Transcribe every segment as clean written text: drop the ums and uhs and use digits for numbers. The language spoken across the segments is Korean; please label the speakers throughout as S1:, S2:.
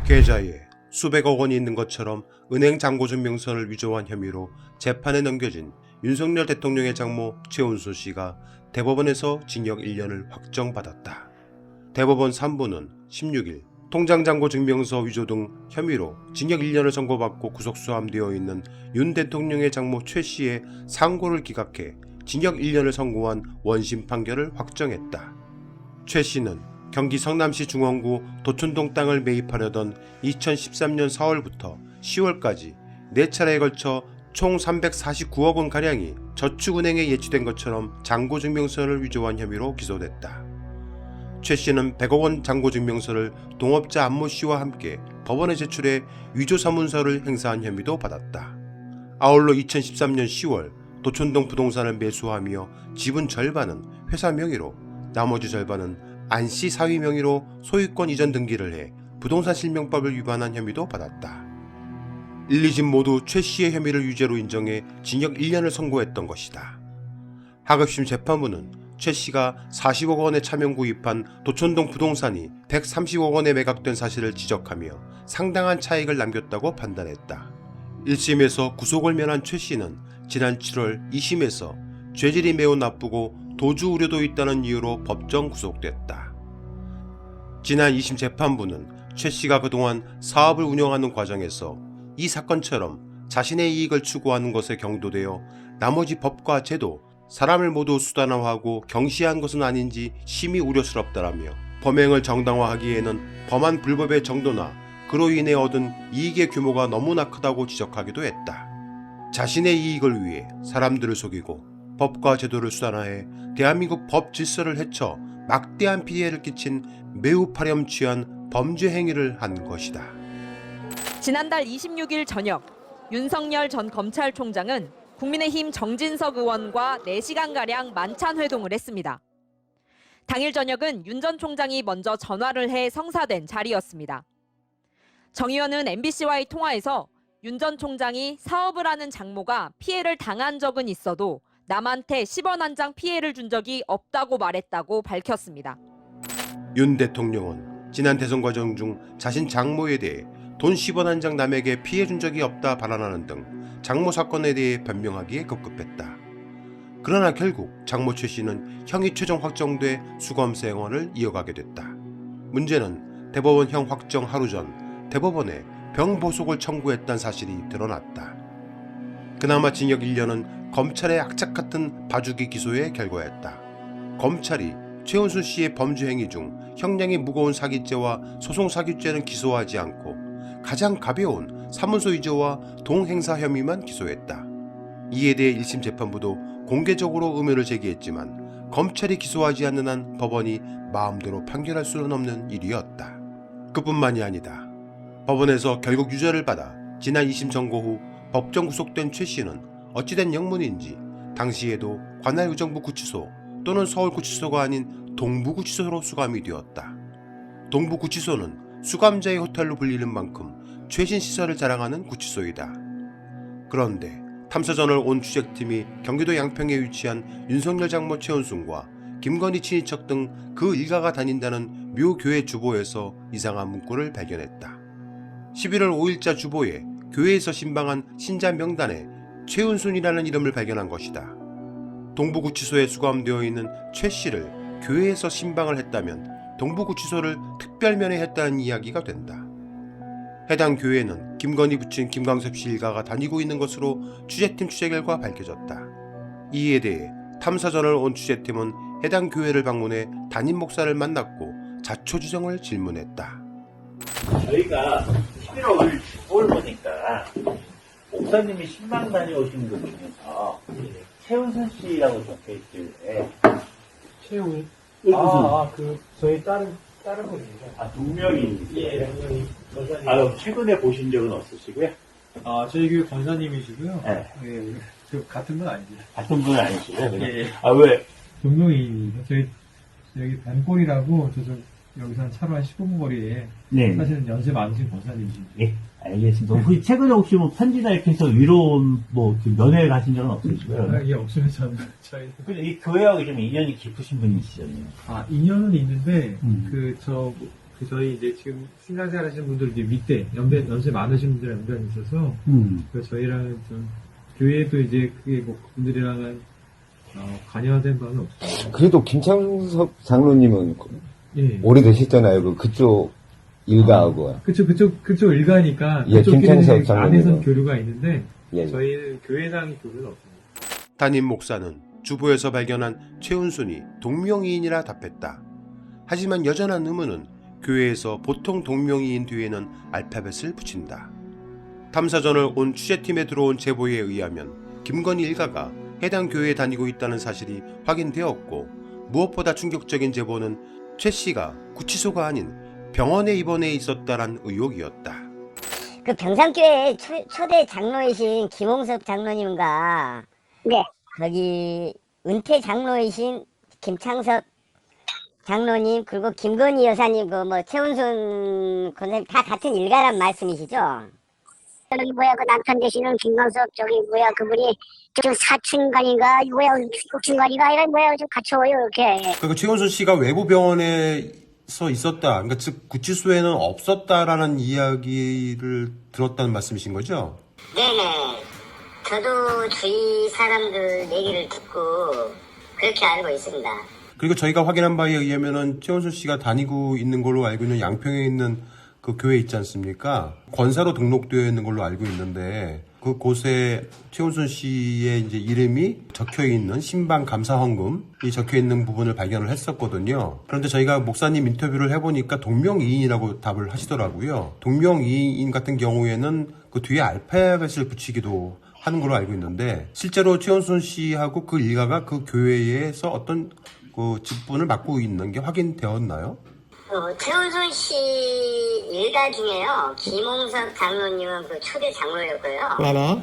S1: 계좌에 수백억 원이 있는 것처럼 은행 잔고증명서를 위조한 혐의로 재판에 넘겨진 윤석열 대통령의 장모 최은순 씨가 대법원에서 징역 1년을 확정받았다. 대법원 3부는 16일 통장 잔고증명서 위조 등 혐의로 징역 1년을 선고받고 구속수감되어 있는 윤 대통령의 장모 최 씨의 상고를 기각해 징역 1년을 선고한 원심 판결을 확정했다. 최 씨는 경기 성남시 중원구 도촌동 땅을 매입하려던 2013년 4월부터 10월까지 4차례에 걸쳐 총 349억 원가량이 저축은행에 예치된 것처럼 잔고증명서를 위조한 혐의로 기소됐다. 최 씨는 100억 원 잔고증명서를 동업자 안모 씨와 함께 법원에 제출해 위조 사문서를 행사한 혐의도 받았다. 아울러 2013년 10월 도촌동 부동산을 매수하며 지분 절반은 회사 명의로 나머지 절반은 안씨 사위 명의로 소유권 이전 등기를 해 부동산 실명법을 위반한 혐의도 받았다. 1, 2심 모두 최 씨의 혐의를 유죄로 인정해 징역 1년을 선고했던 것이다. 하급심 재판부는 최 씨가 40억 원에 차명 구입한 도촌동 부동산이 130억 원에 매각된 사실을 지적하며 상당한 차익을 남겼다고 판단했다. 1심에서 구속을 면한 최 씨는 지난 7월 2심에서 죄질이 매우 나쁘고 도주 우려도 있다는 이유로 법정 구속됐다. 지난 2심 재판부는 최 씨가 그동안 사업을 운영하는 과정에서 이 사건처럼 자신의 이익을 추구하는 것에 경도되어 나머지 법과 제도, 사람을 모두 수단화하고 경시한 것은 아닌지 심히 우려스럽다라며 범행을 정당화하기에는 범한 불법의 정도나 그로 인해 얻은 이익의 규모가 너무나 크다고 지적하기도 했다. 자신의 이익을 위해 사람들을 속이고 법과 제도를 수단화해 대한민국 법 질서를 해쳐 막대한 피해를 끼친 매우 파렴치한 범죄 행위를 한 것이다.
S2: 지난달 26일 저녁 윤석열 전 검찰총장은 국민의힘 정진석 의원과 4시간가량 만찬 회동을 했습니다. 당일 저녁은 윤 전 총장이 먼저 전화를 해 성사된 자리였습니다. 정 의원은 MBC와의 통화에서 윤 전 총장이 사업을 하는 장모가 피해를 당한 적은 있어도 남한테 10원 한 장 피해를 준 적이 없다고 말했다고 밝혔습니다.
S1: 윤 대통령은 지난 대선 과정 중 자신 장모에 대해 돈 10원 한 장 남에게 피해 준 적이 없다 발언하는 등 장모 사건에 대해 변명하기에 급급했다. 그러나 결국 장모 최 씨는 형이 최종 확정돼 수검 생활을 이어가게 됐다. 문제는 대법원 형 확정 하루 전 대법원에 병보속을 청구했다는 사실이 드러났다. 그나마 징역 1년은 검찰의 악착 같은 봐주기 기소에 결과했다. 검찰이 최은순 씨의 범죄 행위 중 형량이 무거운 사기죄와 소송사기죄는 기소하지 않고 가장 가벼운 사문서 위조와 동행사 혐의만 기소했다. 이에 대해 1심 재판부도 공개적으로 의문을 제기했지만 검찰이 기소하지 않는 한 법원이 마음대로 판결할 수는 없는 일이었다. 그뿐만이 아니다. 법원에서 결국 유죄를 받아 지난 2심 선고 후 법정 구속된 최 씨는 어찌된 영문인지 당시에도 관할 의정부 구치소 또는 서울구치소가 아닌 동부구치소로 수감이 되었다. 동부구치소는 수감자의 호텔로 불리는 만큼 최신 시설을 자랑하는 구치소이다. 그런데 탐사 전을 온 추적팀이 경기도 양평에 위치한 윤석열 장모 최은순과 김건희 친인척 등 그 일가가 다닌다는 묘 교회 주보에서 이상한 문구를 발견했다. 11월 5일자 주보에 교회에서 신방한 신자 명단에 최은순이라는 이름을 발견한 것이다. 동부구치소에 수감되어 있는 최 씨를 교회에서 신방을 했다면 동부구치소를 특별면회했다는 이야기가 된다. 해당 교회는 김건희 부친 김광섭 씨 일가가 다니고 있는 것으로 취재팀 취재 결과 밝혀졌다. 이에 대해 탐사전을 온 취재팀은 해당 교회를 방문해 담임 목사를 만났고 자초지정을 질문했다.
S3: 저희가 11월 5일 보니까 목사님이 신방 다녀오신 분 중에서 최은순 씨라고 적혀있을 때
S4: 최우.
S3: 최은순.
S4: 저희 다른 분입니다.
S3: 동명이.
S4: 예, 동명이 권사님.
S3: 그럼 최근에 보신 적은 없으시고요?
S4: 저희 교회 권사님이시고요.
S3: 네.
S4: 예, 같은 분 아니죠.
S3: 같은 분은 아니시고요? 그냥.
S4: 예.
S3: 왜?
S4: 동명이, 저희, 여기 반골이라고, 여기서 한 차로 한 15분 거리에,
S3: 네.
S4: 사실은 연세 많으신 권사님이시죠.
S3: 예, 알겠습니다. 혹시 최근에 혹시 편지나 이렇게 해서 위로운, 면회 가신 적은 없으시고요?
S4: 예, 없으면 저희.
S3: 근데 이 교회하고 좀 인연이 깊으신 분이시잖아요.
S4: 인연은 있는데, 저희 이제 지금 신앙생활 하시는 분들 이제 밑에, 연세 많으신 분들 연배가 있어서, 저희랑은 좀, 교회도 이제 그게 그분들이랑은, 관여된 바는 없어요.
S5: 그래도 김창섭 장로님은
S4: 예.
S5: 오래되셨잖아요. 그쪽 일가하고.
S4: 그쪽 일가니까,
S5: 예, 김창섭
S4: 그쪽끼리는
S5: 장로님은.
S4: 안에선 교류가 있는데,
S5: 예.
S4: 저희는 교회상 교류는 없습니다.
S1: 담임 목사는 주보에서 발견한 최은순이 동명이인이라 답했다. 하지만 여전한 의문은 교회에서 보통 동명이인 뒤에는 알파벳을 붙인다. 탐사전을 온 취재팀에 들어온 제보에 의하면 김건희 일가가 해당 교회에 다니고 있다는 사실이 확인되었고, 무엇보다 충격적인 제보는 최 씨가 구치소가 아닌 병원에 입원해 있었다란 의혹이었다.
S6: 그 병산교회 초대 장로이신 김홍섭 장로님과
S7: 네.
S6: 거기 은퇴 장로이신 김창섭 장로님 그리고 김건희 여사님 최은순 권사님 다 같은 일가란 말씀이시죠?
S7: 여기 그 남편 되시는 김광석 그분이 저 사춘간인가 육춘간인가 아니라 좀 갖춰요 이렇게.
S1: 그러니까 최은순 씨가 외부 병원에서 있었다. 그러니까 즉 구치소에는 없었다라는 이야기를 들었다는 말씀이신 거죠?
S7: 네네. 저도 주위 사람들 얘기를 듣고 그렇게 알고 있습니다.
S1: 그리고 저희가 확인한 바에 의하면은 최은순 씨가 다니고 있는 걸로 알고 있는 양평에 있는 그 교회 있지 않습니까? 권사로 등록되어 있는 걸로 알고 있는데 그 곳에 최은순 씨의 이제 이름이 적혀 있는 신방 감사 헌금이 적혀 있는 부분을 발견을 했었거든요. 그런데 저희가 목사님 인터뷰를 해보니까 동명이인이라고 답을 하시더라고요. 동명이인 같은 경우에는 그 뒤에 알파벳을 붙이기도 하는 걸로 알고 있는데 실제로 최은순 씨하고 그 일가가 그 교회에서 어떤 그 직분을 맡고 있는 게 확인되었나요?
S7: 최은순 씨 일가 중에요. 김홍석 장로님은 그 초대 장로였고요.
S6: 네네.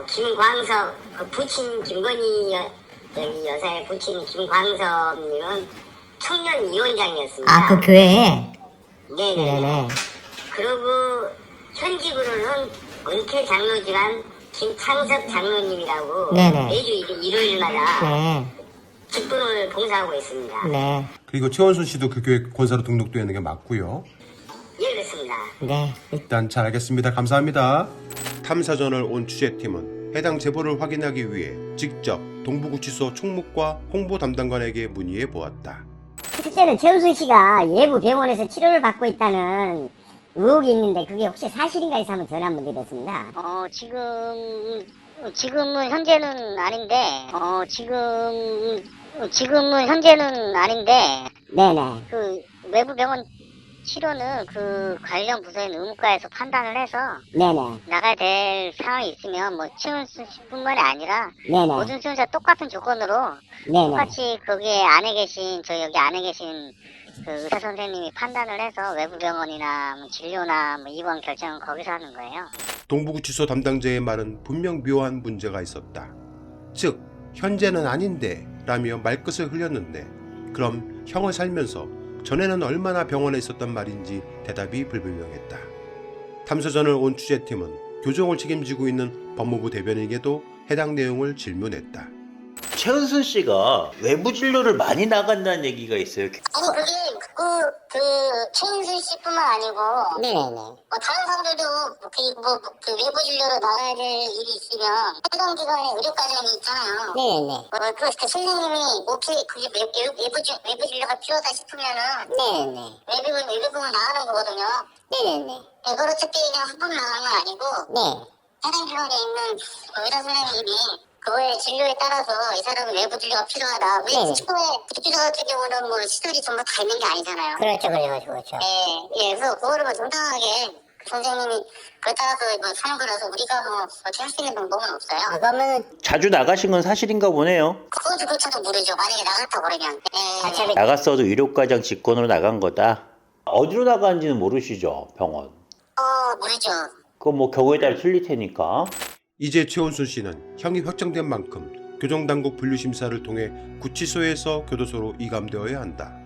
S7: 김광석 그 부친 김건희 여사의 부친 김광석님은 청년 위원장이었습니다.
S6: 교회에?
S7: 네네. 그리고 현직으로는 은퇴 장로지만 김창섭 장로님이라고
S6: 네네.
S7: 매주 일요일마다
S6: 네.
S7: 직분을 봉사하고 있습니다.
S6: 네.
S1: 그리고 최원순 씨도 그 교회 권사로 등록되어 있는 게 맞고요.
S7: 예, 그렇습니다.
S6: 네.
S1: 일단 잘 알겠습니다. 감사합니다. 탐사전을 온 취재팀은 해당 제보를 확인하기 위해 직접 동부구치소 총무과 홍보 담당관에게 문의해 보았다.
S6: 실제는 최은순 씨가 예부 병원에서 치료를 받고 있다는 의혹이 있는데 그게 혹시 사실인가 해서 한번 전화 한번 드렸습니다.
S7: 지금은 현재는 아닌데, 지금은 현재는 아닌데,
S6: 네네.
S7: 그 외부 병원 치료는 그 관련 부서의 의무과에서 판단을 해서
S6: 네네.
S7: 나가야 될 상황이 있으면 최은순 씨뿐만이 아니라
S6: 네네.
S7: 모든 수용자 똑같은 조건으로
S6: 네네.
S7: 똑같이 거기에 안에 계신 여기 안에 계신 그 의사 선생님이 판단을 해서 외부 병원이나 진료나 입원 결정은 거기서 하는 거예요.
S1: 동부구치소 담당자의 말은 분명 묘한 문제가 있었다. 즉 현재는 아닌데 라며 말끝을 흘렸는데 그럼 형을 살면서 전에는 얼마나 병원에 있었단 말인지 대답이 불분명했다. 탐사전을 온 취재팀은 교정을 책임지고 있는 법무부 대변인에게도 해당 내용을 질문했다.
S3: 최은순 씨가 외부 진료를 많이 나간다는 얘기가 있어요.
S7: 아니 그게 최은순 씨뿐만 아니고
S6: 네네네.
S7: 다른 사람들도 외부 진료로 나가야 될 일이 있으면 해당 기관에 의료과정이 있잖아요.
S6: 네네.
S7: 그 선생님이 그게 외부 진료가 필요하다 싶으면은
S6: 네네.
S7: 외부병원 나가는 거거든요.
S6: 네네네.
S7: 이걸 어차피 그냥 한 번 나가는 건 아니고
S6: 네.
S7: 해당 기관에 있는 의사 선생님이 그거의 진료에 따라서 이 사람은 외부 진료가 필요하다. 왜
S6: 네.
S7: 구치소 같은 경우는 시설이 전부 다 있는 게 아니잖아요.
S6: 그렇죠.
S7: 예, 그래서 그거를 정당하게 선생님이 그렇다고 뭐 사는 거라서 우리가 뭐 어떻게 할 수 있는 방법은 없어요.
S6: 그러면
S8: 자주 나가신 건 사실인가 보네요.
S7: 그것조차도 모르죠. 만약에 나갔다 그러면. 예.
S8: 나갔어도 의료과장 직권으로 나간 거다. 어디로 나가는지는 모르시죠, 병원.
S7: 모르죠.
S8: 그거 뭐 경우에 따라 틀릴 테니까.
S1: 이제 최원순 씨는 형이 확정된 만큼 교정당국 분류심사를 통해 구치소에서 교도소로 이감되어야 한다.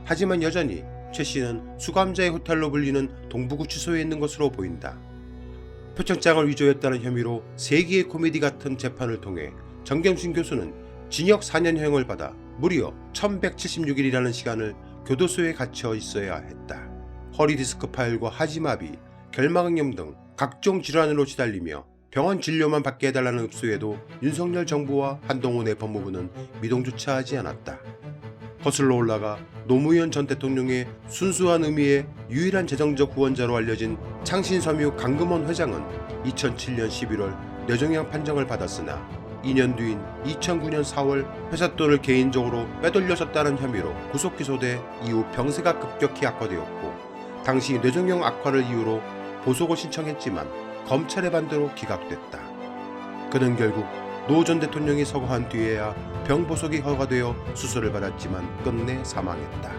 S1: 하지만 여전히 최 씨는 수감자의 호텔로 불리는 동부구치소에 있는 것으로 보인다. 표창장을 위조했다는 혐의로 세기의 코미디 같은 재판을 통해 정경심 교수는 징역 4년형을 받아 무려 1176일이라는 시간을 교도소에 갇혀 있어야 했다. 허리디스크 파열과 하지마비, 결막염 등 각종 질환으로 시달리며 병원 진료만 받게 해달라는 읍소에도 윤석열 정부와 한동훈의 법무부는 미동조차 하지 않았다. 거슬러 올라가 노무현 전 대통령의 순수한 의미의 유일한 재정적 후원자로 알려진 창신섬유 강금원 회장은 2007년 11월 뇌종양 판정을 받았으나 2년 뒤인 2009년 4월 회사 돈을 개인적으로 빼돌렸었다는 혐의로 구속 기소돼 이후 병세가 급격히 악화되었고 당시 뇌종양 악화를 이유로 보석을 신청했지만 검찰의 반대로 기각됐다. 그는 결국 노 전 대통령이 서거한 뒤에야 병보석이 허가되어 수술을 받았지만 끝내 사망했다.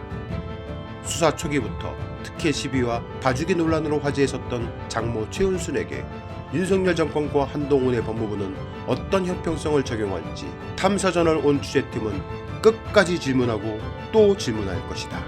S1: 수사 초기부터 특혜 시비와 봐주기 논란으로 화제했었던 장모 최은순에게 윤석열 정권과 한동훈의 법무부는 어떤 형평성을 적용할지 탐사저널 온 취재팀은 끝까지 질문하고 또 질문할 것이다.